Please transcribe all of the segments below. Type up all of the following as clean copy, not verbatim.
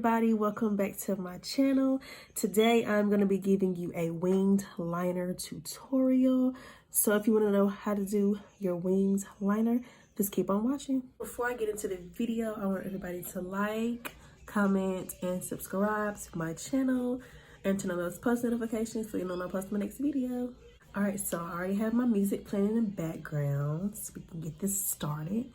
everybody, welcome back to my channel. Today I'm going to be giving you a winged liner tutorial. So if you want to know how to do your winged liner, just keep on watching. Before I get into the video, I want everybody to like, comment, and subscribe to my channel and turn on those post notifications so you know when I post my next video. Alright, so I already have my music playing in the background so we can get this started.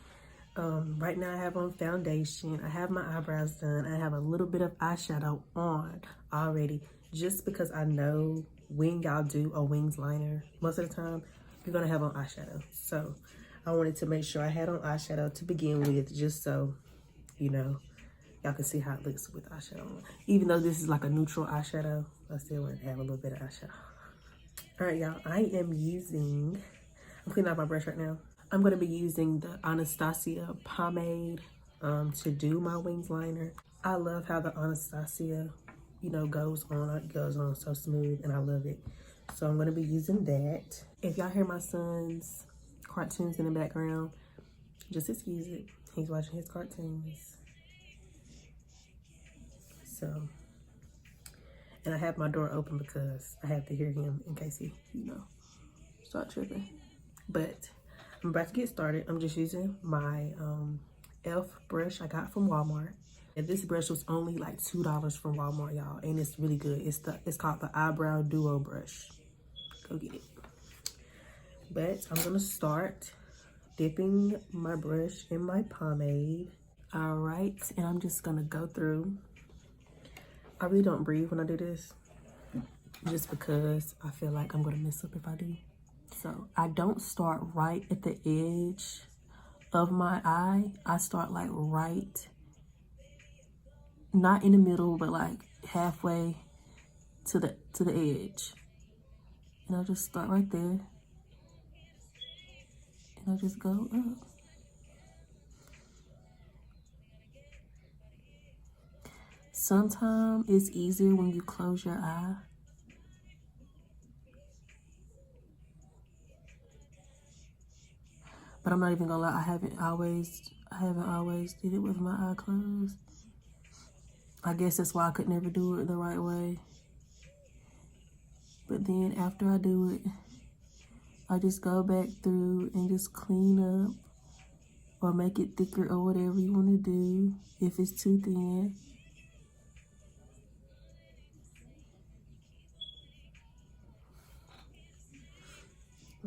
Right now I have on foundation, I have my eyebrows done, I have a little bit of eyeshadow on already, just because I know when y'all do a wings liner, most of the time you're gonna have on eyeshadow. So I wanted to make sure I had on eyeshadow to begin with, just so you know y'all can see how it looks with eyeshadow on. Even though this is like a neutral eyeshadow, I still want to have a little bit of eyeshadow. All right, y'all, I'm cleaning out my brush right now. I'm going to be using the Anastasia pomade to do my wings liner. I love how the Anastasia, goes on. It goes on so smooth and I love it. So I'm going to be using that. If y'all hear my son's cartoons in the background, just excuse it. He's watching his cartoons. So, and I have my door open because I have to hear him in case he, start tripping. But I'm about to get started. I'm just using my e.l.f. brush I got from Walmart. And this brush was only like $2 from Walmart, y'all. And it's really good. It's called the Eyebrow Duo Brush. Go get it. But I'm gonna start dipping my brush in my pomade. All right, and I'm just gonna go through. I really don't breathe when I do this, just because I feel like I'm gonna mess up if I do. So I don't start right at the edge of my eye. I start like right, not in the middle, but like halfway to the edge. And I'll just start right there. And I'll just go up. Sometimes it's easier when you close your eye. But I'm not even gonna lie, I haven't always did it with my eye closed. I guess that's why I could never do it the right way. But then after I do it, I just go back through and just clean up or make it thicker or whatever you want to do if it's too thin.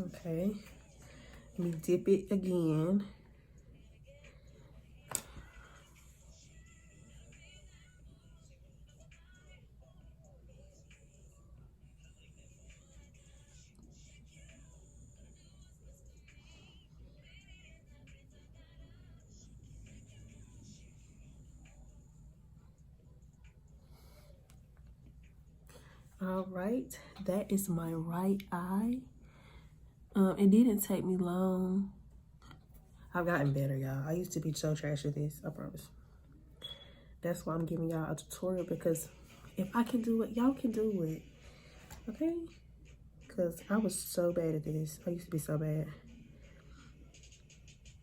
Okay. Let me dip it again. All right, that is my right eye. It didn't take me long. I've gotten better, y'all. I used to be so trash at this, I promise. That's why I'm giving y'all a tutorial, because if I can do it, y'all can do it, okay? Because I was so bad at this. I used to be so bad.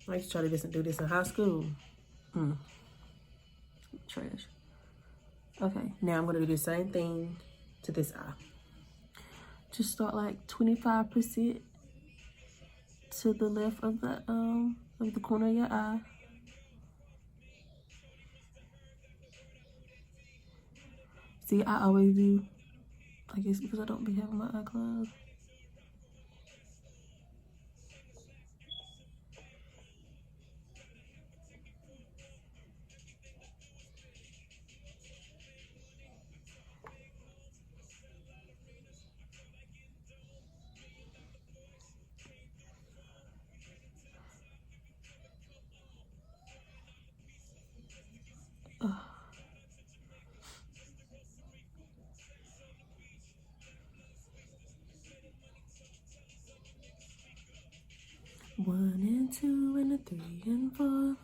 I used to try to do this in high school. Trash. Okay, now I'm gonna do the same thing to this eye. Just start like 25% to the left of the corner of your eye. See, I always do. I guess because I don't be having my eye closed. One and two and a three and four.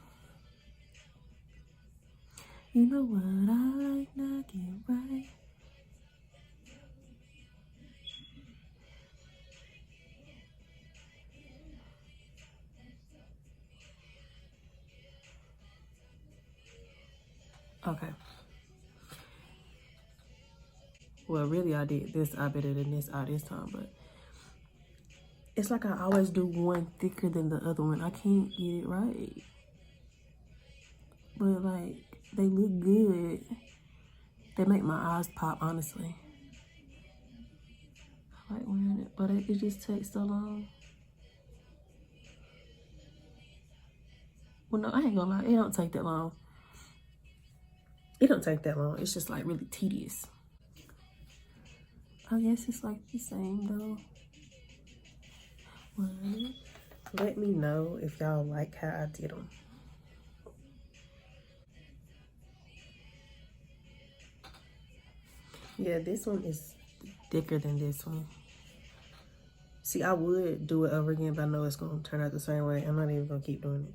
You know what I like, now get right. Okay. Well, really, I did this eye better than this eye this time, but it's like I always do one thicker than the other one. I can't get it right. But, like, they look good. They make my eyes pop, honestly. I like wearing it, but it just takes so long. Well, no, I ain't gonna lie. It don't take that long. It don't take that long. It's just, like, really tedious. I guess it's, like, the same, though. Well, let me know if y'all like how I did them. Yeah, this one is thicker than this one. See, I would do it over again, but I know it's going to turn out the same way. I'm not even going to keep doing it.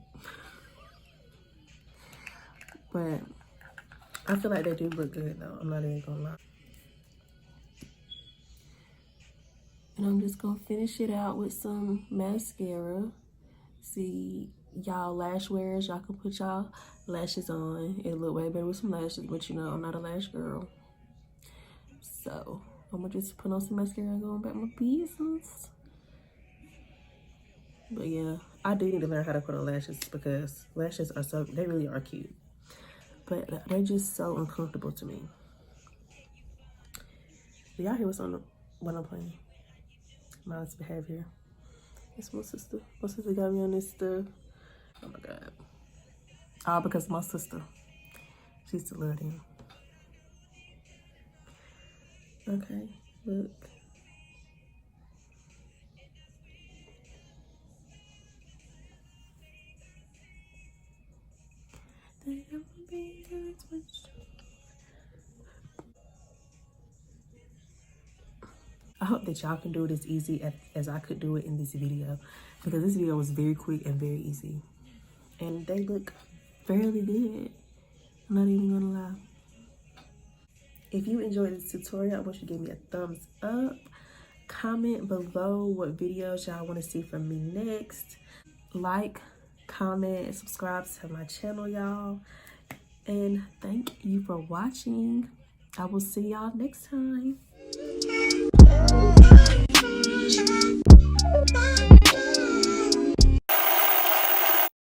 But I feel like they do look good, though. I'm not even going to lie. And I'm just going to finish it out with some mascara. See, y'all lash wearers, y'all can put y'all lashes on. It'll look way better with some lashes, but you know, I'm not a lash girl. So, I'm going to just put on some mascara and go about my business. But yeah, I do need to learn how to put on lashes because lashes are so, they really are cute. But they're just so uncomfortable to me. Do y'all hear what I'm playing? My behavior. It's my sister. My sister got me on this stuff. Oh my God. All because of my sister. She used to love them. Okay, look. I hope that y'all can do it as easy as I could do it in this video, because this video was very quick and very easy. And they look fairly good. I'm not even gonna lie. If you enjoyed this tutorial, I want you to give me a thumbs up. Comment below what videos y'all want to see from me next. Like, comment, and subscribe to my channel, y'all. And thank you for watching. I will see y'all next time.